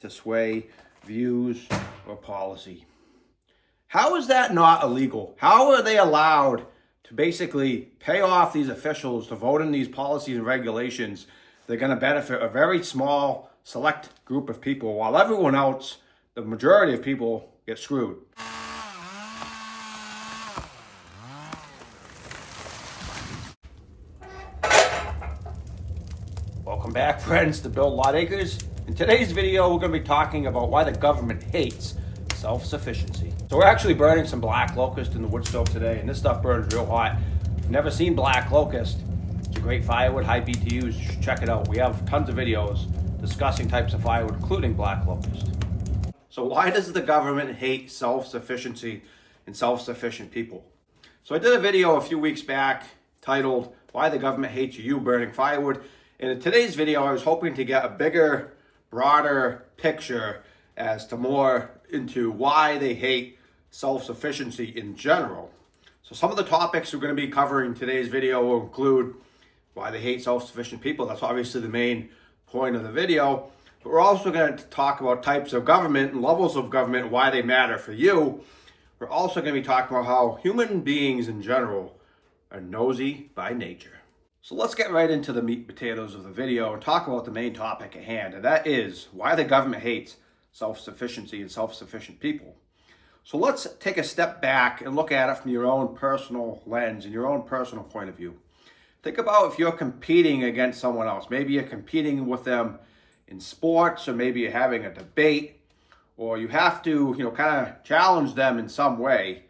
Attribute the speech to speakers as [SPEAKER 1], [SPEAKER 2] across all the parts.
[SPEAKER 1] to sway views or policy. How is that not illegal? How are they allowed to basically pay off these officials to vote in these policies and regulations that are going to benefit a very small, select group of people, while everyone else, the majority of people, get screwed? Welcome back, friends, to Build Lot Acres. In today's video, we're going to be talking about why the government hates self-sufficiency. So we're actually burning some black locust in the wood stove today, and this stuff burns real hot. If you've never seen black locust, it's a great firewood, high BTUs. You should check it out. We have tons of videos discussing types of firewood, including black locust. So why does the government hate self-sufficiency and self-sufficient people? So I did a video a few weeks back titled, Why the Government Hates You Burning Firewood. And in today's video, I was hoping to get a bigger, broader picture as to more into why they hate self-sufficiency in general. So some of the topics we're going to be covering in today's video will include why they hate self-sufficient people. That's obviously the main point of the video. But we're also going to talk about types of government and levels of government and why they matter for you. We're also going to be talking about how human beings in general are nosy by nature. So let's get right into the meat and potatoes of the video and talk about the main topic at hand, and that is why the government hates self-sufficiency and self-sufficient people. So let's take a step back and look at it from your own personal lens and your own personal point of view. Think about if you're competing against someone else. Maybe you're competing with them in sports, or maybe you're having a debate, or you have to, kind of challenge them in some way.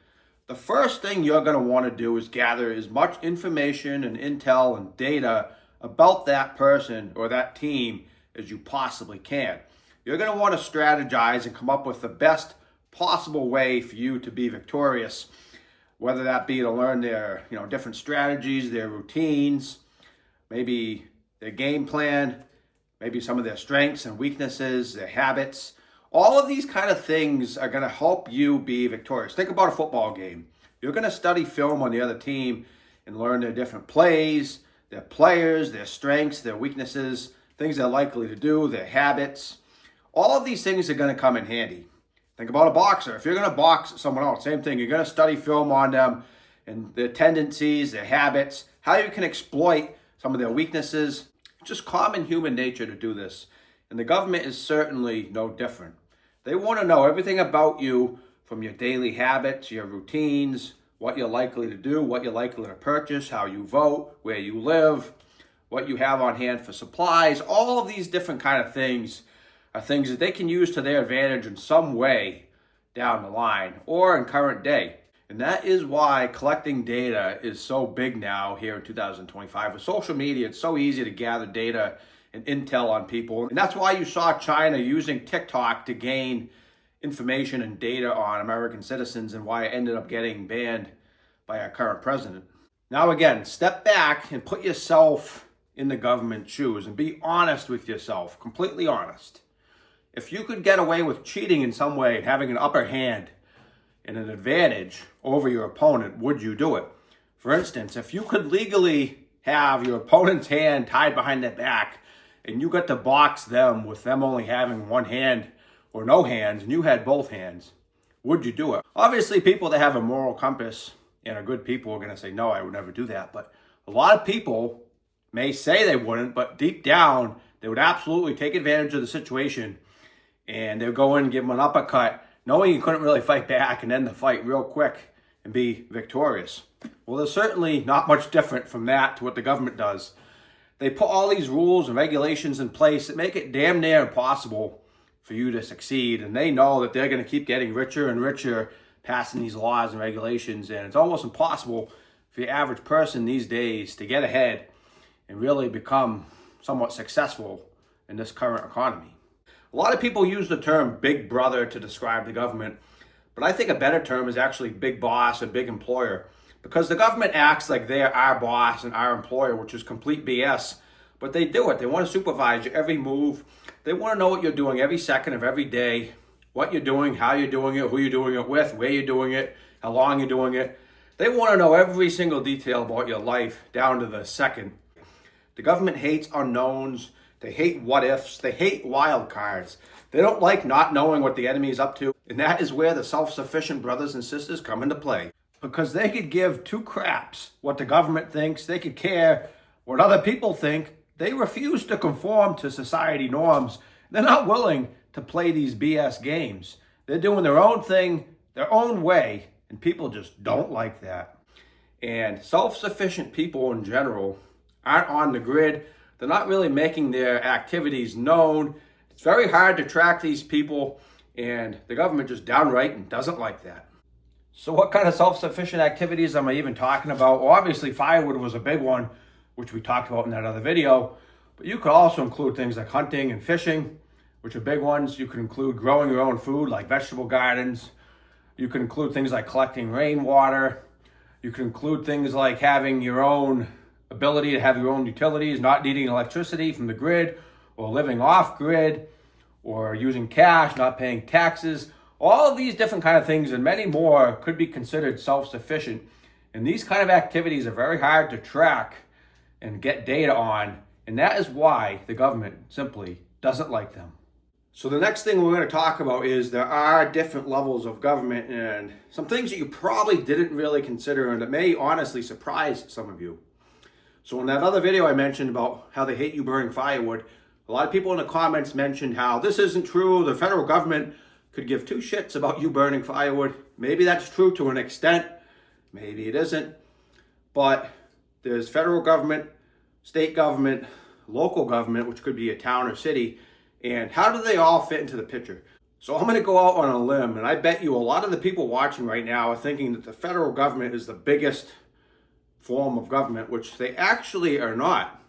[SPEAKER 1] The first thing you're going to want to do is gather as much information and intel and data about that person or that team as you possibly can. You're going to want to strategize and come up with the best possible way for you to be victorious, whether that be to learn their, different strategies, their routines, maybe their game plan, maybe some of their strengths and weaknesses, their habits. All of these kind of things are going to help you be victorious. Think about a football game. You're going to study film on the other team and learn their different plays, their players, their strengths, their weaknesses, things they're likely to do, their habits. All of these things are going to come in handy. Think about a boxer. If you're going to box someone else, same thing. You're going to study film on them and their tendencies, their habits, how you can exploit some of their weaknesses. It's just common human nature to do this. And the government is certainly no different. They want to know everything about you, from your daily habits, your routines, what you're likely to do, what you're likely to purchase, how you vote, where you live, what you have on hand for supplies. All of these different kind of things are things that they can use to their advantage in some way down the line or in current day. And that is why collecting data is so big now here in 2025. With social media, it's so easy to gather data and intel on people. And that's why you saw China using TikTok to gain information and data on American citizens, and why it ended up getting banned by our current president. Now again, step back and put yourself in the government's shoes and be honest with yourself, completely honest. If you could get away with cheating in some way and having an upper hand and an advantage over your opponent, would you do it? For instance, if you could legally have your opponent's hand tied behind their back and you got to box them with them only having one hand or no hands, and you had both hands, would you do it? Obviously, people that have a moral compass and are good people are going to say, no, I would never do that. But a lot of people may say they wouldn't, but deep down, they would absolutely take advantage of the situation, and they'll go in and give them an uppercut, knowing you couldn't really fight back, and end the fight real quick and be victorious. Well, there's certainly not much different from that to what the government does. They put all these rules and regulations in place that make it damn near impossible for you to succeed. And they know that they're going to keep getting richer and richer passing these laws and regulations. And it's almost impossible for your average person these days to get ahead and really become somewhat successful in this current economy. A lot of people use the term big brother to describe the government, but I think a better term is actually big boss and big employer, because the government acts like they're our boss and our employer, which is complete BS. But they do it. They want to supervise your every move. They want to know what you're doing every second of every day, what you're doing, how you're doing it, who you're doing it with, where you're doing it, how long you're doing it. They want to know every single detail about your life down to the second. The government hates unknowns. They hate what ifs. They hate wild cards. They don't like not knowing what the enemy is up to, and that is where the self-sufficient brothers and sisters come into play. Because they could give two craps what the government thinks, they could care what other people think. They refuse to conform to society norms. They're not willing to play these BS games. They're doing their own thing, their own way, and people just don't like that. And self-sufficient people in general aren't on the grid. They're not really making their activities known. It's very hard to track these people, and the government just downright doesn't like that. So what kind of self-sufficient activities am I even talking about? Well, obviously firewood was a big one, which we talked about in that other video. But you could also include things like hunting and fishing, which are big ones. You could include growing your own food, like vegetable gardens. You could include things like collecting rainwater. You could include things like having your own ability to have your own utilities, not needing electricity from the grid, or living off grid, or using cash, not paying taxes. All of these different kind of things and many more could be considered self-sufficient. And these kind of activities are very hard to track and get data on. And that is why the government simply doesn't like them. So the next thing we're going to talk about is there are different levels of government and some things that you probably didn't really consider and that may honestly surprise some of you. So in that other video I mentioned about how they hate you burning firewood, a lot of people in the comments mentioned how this isn't true. The federal government could give two shits about you burning firewood. Maybe that's true to an extent. Maybe it isn't. But there's federal government, state government, local government, which could be a town or city. And how do they all fit into the picture? So I'm going to go out on a limb, and I bet you a lot of the people watching right now are thinking that the federal government is the biggest form of government, which they actually are not.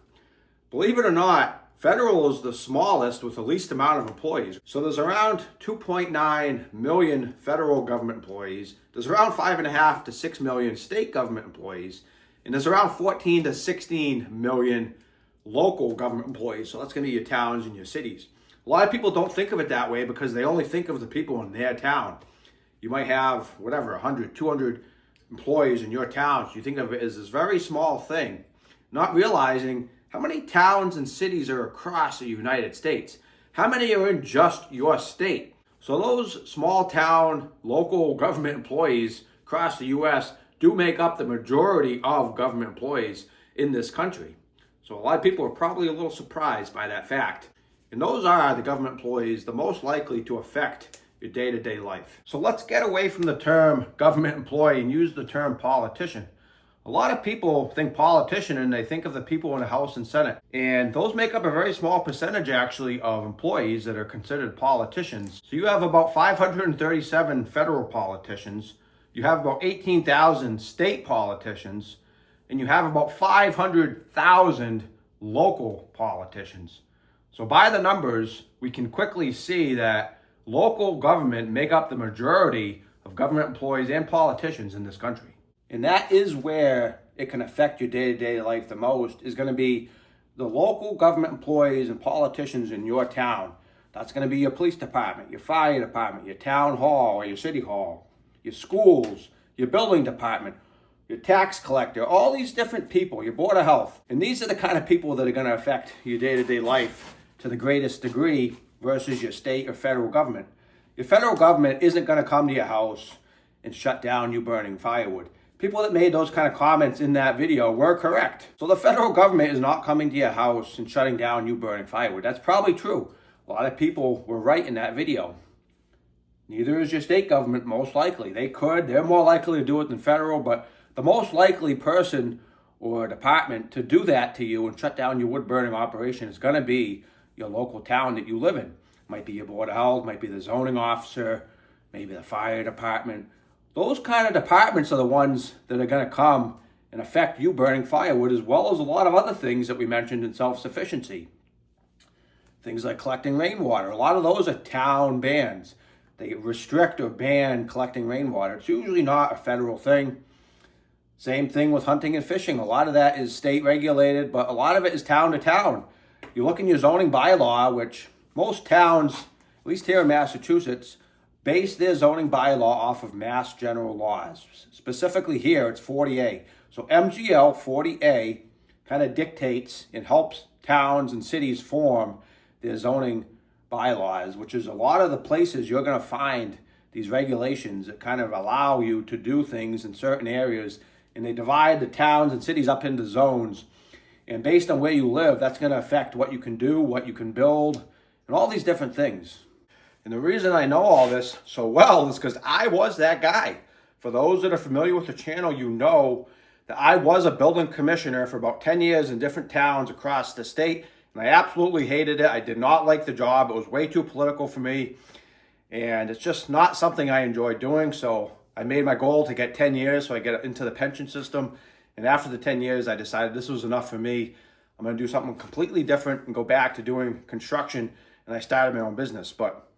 [SPEAKER 1] Believe it or not, federal is the smallest with the least amount of employees. So there's around 2.9 million federal government employees. There's around 5.5 to 6 million state government employees. And there's around 14 to 16 million local government employees. So that's going to be your towns and your cities. A lot of people don't think of it that way because they only think of the people in their town. You might have, 100, 200 employees in your town. So you think of it as this very small thing, not realizing how many towns and cities are across the United States. How many are in just your state? So those small town, local government employees across the U.S. do make up the majority of government employees in this country. So a lot of people are probably a little surprised by that fact. And those are the government employees the most likely to affect your day-to-day life. So let's get away from the term government employee and use the term politician. A lot of people think politician and they think of the people in the House and Senate. And those make up a very small percentage actually of employees that are considered politicians. So you have about 537 federal politicians. You have about 18,000 state politicians. And you have about 500,000 local politicians. So by the numbers, we can quickly see that local government make up the majority of government employees and politicians in this country. And that is where it can affect your day-to-day life the most, is going to be the local government employees and politicians in your town. That's going to be your police department, your fire department, your town hall or your city hall, your schools, your building department, your tax collector, all these different people, your board of health. And these are the kind of people that are going to affect your day-to-day life to the greatest degree versus your state or federal government. Your federal government isn't going to come to your house and shut down you burning firewood. People that made those kind of comments in that video were correct. So the federal government is not coming to your house and shutting down you burning firewood. That's probably true. A lot of people were right in that video. Neither is your state government, most likely. They're more likely to do it than federal, but the most likely person or department to do that to you and shut down your wood burning operation is going to be your local town that you live in. Might be your board of health, might be the zoning officer, maybe the fire department. Those kind of departments are the ones that are going to come and affect you burning firewood, as well as a lot of other things that we mentioned in self-sufficiency. Things like collecting rainwater. A lot of those are town bans. They restrict or ban collecting rainwater. It's usually not a federal thing. Same thing with hunting and fishing. A lot of that is state regulated, but a lot of it is town to town. You look in your zoning bylaw, which most towns, at least here in Massachusetts, base their zoning bylaw off of Mass General laws. Specifically here, it's 40A. So MGL 40A kind of dictates and helps towns and cities form their zoning bylaws, which is a lot of the places you're going to find these regulations that kind of allow you to do things in certain areas. And they divide the towns and cities up into zones. And based on where you live, that's going to affect what you can do, what you can build, and all these different things. And the reason I know all this so well is because I was that guy. For those that are familiar with the channel, you know that I was a building commissioner for about 10 years in different towns across the state. And I absolutely hated it. I did not like the job. It was way too political for me. And it's just not something I enjoy doing. So I made my goal to get 10 years so I get into the pension system. And after the 10 years, I decided this was enough for me. I'm going to do something completely different and go back to doing construction. And I started my own business. But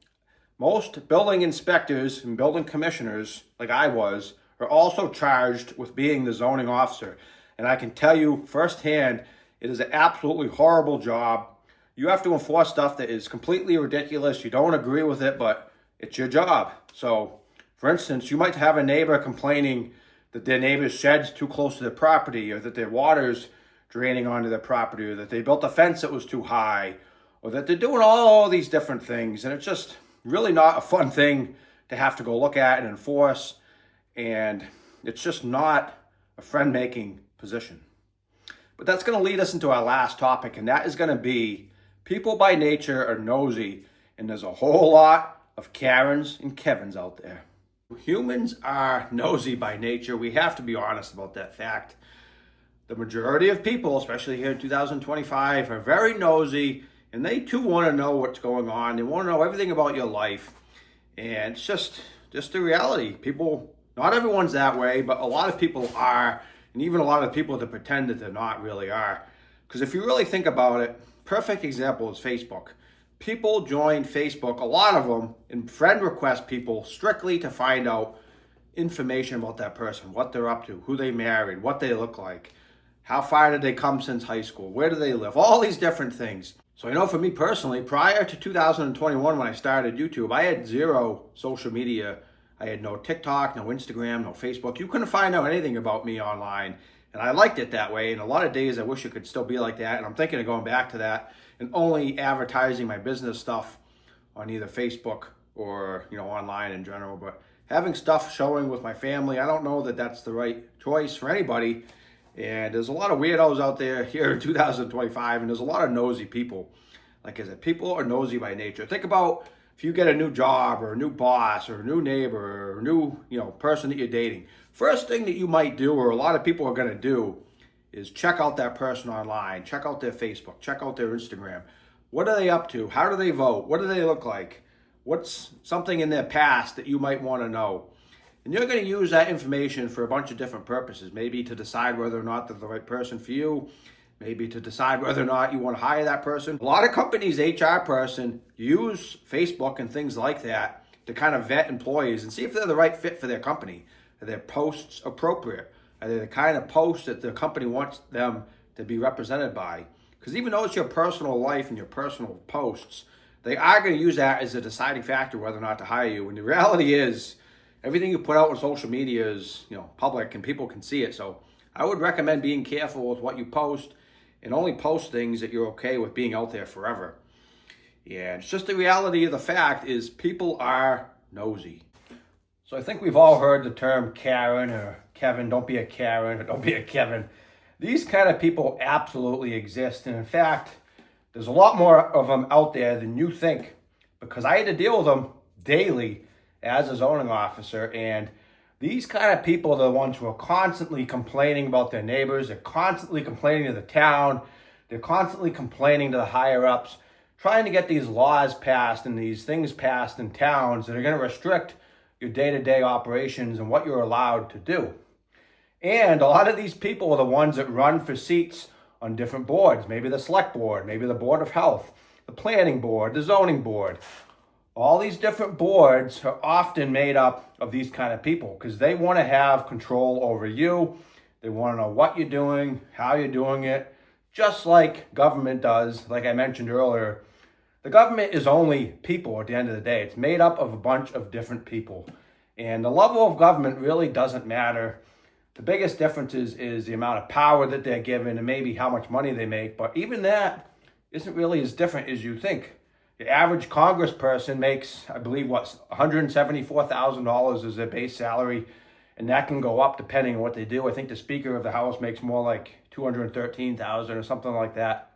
[SPEAKER 1] most building inspectors and building commissioners, like I was, are also charged with being the zoning officer. And I can tell you firsthand, it is an absolutely horrible job. You have to enforce stuff that is completely ridiculous. You don't agree with it, but it's your job. So, for instance, you might have a neighbor complaining that their neighbor's shed's too close to their property, or that their water's draining onto their property, or that they built a fence that was too high, or that they're doing all these different things. And it's just really not a fun thing to have to go look at and enforce. And it's just not a friend-making position. But that's going to lead us into our last topic, and that is going to be people by nature are nosy, and there's a whole lot of Karens and Kevins out there. Humans are nosy by nature. We have to be honest about that fact. The majority of people, especially here in 2025, are very nosy, and they too want to know what's going on. They want to know everything about your life. And it's just the reality. People, not everyone's that way, but a lot of people are. And even a lot of people that pretend that they're not really are. Because if you really think about it, perfect example is Facebook. People join Facebook, a lot of them, and friend request people strictly to find out information about that person, what they're up to, who they married, what they look like, how far did they come since high school, where do they live, all these different things. So I know for me personally, prior to 2021 when I started YouTube, I had zero social media. I had no TikTok, no Instagram, no Facebook. You couldn't find out anything about me online. And I liked it that way. And a lot of days I wish it could still be like that. And I'm thinking of going back to that and only advertising my business stuff on either Facebook or, online in general. But having stuff showing with my family, I don't know that that's the right choice for anybody. And there's a lot of weirdos out there here in 2025, and there's a lot of nosy people. Like I said, people are nosy by nature. Think about if you get a new job or a new boss or a new neighbor or a new, person that you're dating. First thing that you might do, or a lot of people are going to do, is check out that person online, check out their Facebook, check out their Instagram. What are they up to? How do they vote? What do they look like? What's something in their past that you might want to know? And you're going to use that information for a bunch of different purposes. Maybe to decide whether or not they're the right person for you. Maybe to decide whether or not you want to hire that person. A lot of companies' HR person use Facebook and things like that to kind of vet employees and see if they're the right fit for their company. Are their posts appropriate? Are they the kind of posts that the company wants them to be represented by? Because even though it's your personal life and your personal posts, they are going to use that as a deciding factor whether or not to hire you. And the reality is, everything you put out on social media is, public and people can see it. So I would recommend being careful with what you post and only post things that you're okay with being out there forever. Yeah, it's just the reality of the fact is people are nosy. So I think we've all heard the term Karen or Kevin. Don't be a Karen or don't be a Kevin. These kind of people absolutely exist. And in fact, there's a lot more of them out there than you think, because I had to deal with them daily as a zoning officer. And these kind of people are the ones who are constantly complaining about their neighbors. They're constantly complaining to the town. They're constantly complaining to the higher ups, trying to get these laws passed and these things passed in towns that are going to restrict your day-to-day operations and what you're allowed to do. And a lot of these people are the ones that run for seats on different boards. Maybe the select board, maybe the board of health, the planning board, the zoning board. All these different boards are often made up of these kind of people because they want to have control over you. They want to know what you're doing, how you're doing it, just like government does. Like I mentioned earlier, the government is only people at the end of the day. It's made up of a bunch of different people. And the level of government really doesn't matter. The biggest difference is the amount of power that they're given and maybe how much money they make. But even that isn't really as different as you think. The average congressperson makes, I believe, $174,000 is their base salary, and that can go up depending on what they do. I think the Speaker of the House makes more like $213,000 or something like that.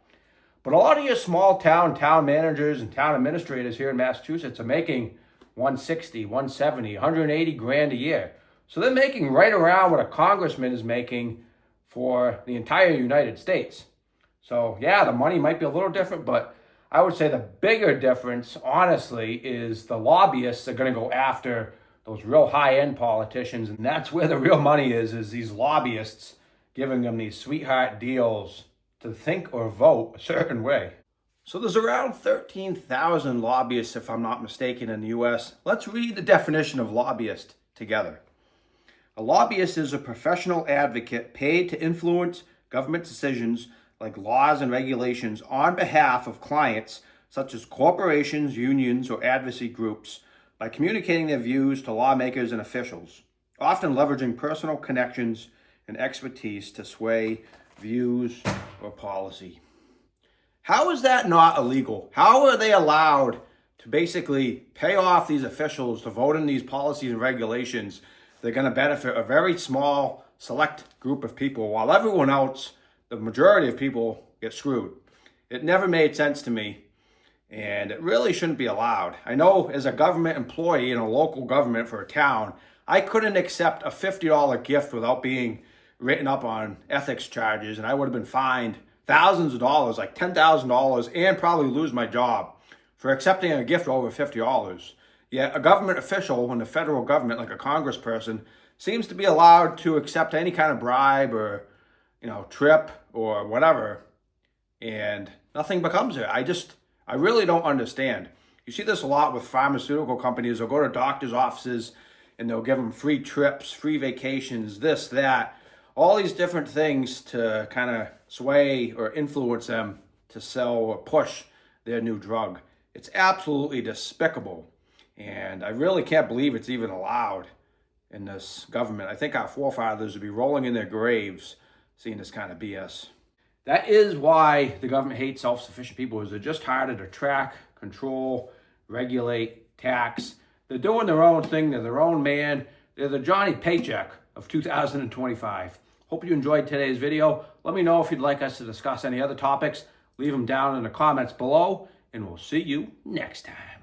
[SPEAKER 1] But a lot of your small town managers and town administrators here in Massachusetts are making 160, 170, 180 grand a year. So they're making right around what a congressman is making for the entire United States. So yeah, the money might be a little different, but I would say the bigger difference, honestly, is the lobbyists are going to go after those real high-end politicians, and that's where the real money is these lobbyists giving them these sweetheart deals to think or vote a certain way. So there's around 13,000 lobbyists, if I'm not mistaken, in the U.S. Let's read the definition of lobbyist together. A lobbyist is a professional advocate paid to influence government decisions like laws and regulations on behalf of clients such as corporations, unions, or advocacy groups by communicating their views to lawmakers and officials, often leveraging personal connections and expertise to sway views or policy. How is that not illegal? How are they allowed to basically pay off these officials to vote in these policies and regulations that are going to benefit a very small, select group of people, while everyone else, the majority of people, get screwed? It never made sense to me, and it really shouldn't be allowed. I know as a government employee in a local government for a town, I couldn't accept a $50 gift without being written up on ethics charges, and I would have been fined thousands of dollars, like $10,000, and probably lose my job for accepting a gift over $50. Yet a government official in the federal government, like a congressperson, seems to be allowed to accept any kind of bribe or, trip or whatever, and nothing becomes it. I really don't understand. You see this a lot with pharmaceutical companies. They'll go to doctors' offices and they'll give them free trips, free vacations, this, that, all these different things to kind of sway or influence them to sell or push their new drug. It's absolutely despicable. And I really can't believe it's even allowed in this government. I think our forefathers would be rolling in their graves seeing this kind of BS. That is why the government hates self-sufficient people, is they're just harder to track, control, regulate, tax. They're doing their own thing. They're their own man. They're the Johnny Paycheck of 2025. Hope you enjoyed today's video. Let me know if you'd like us to discuss any other topics. Leave them down in the comments below, and we'll see you next time.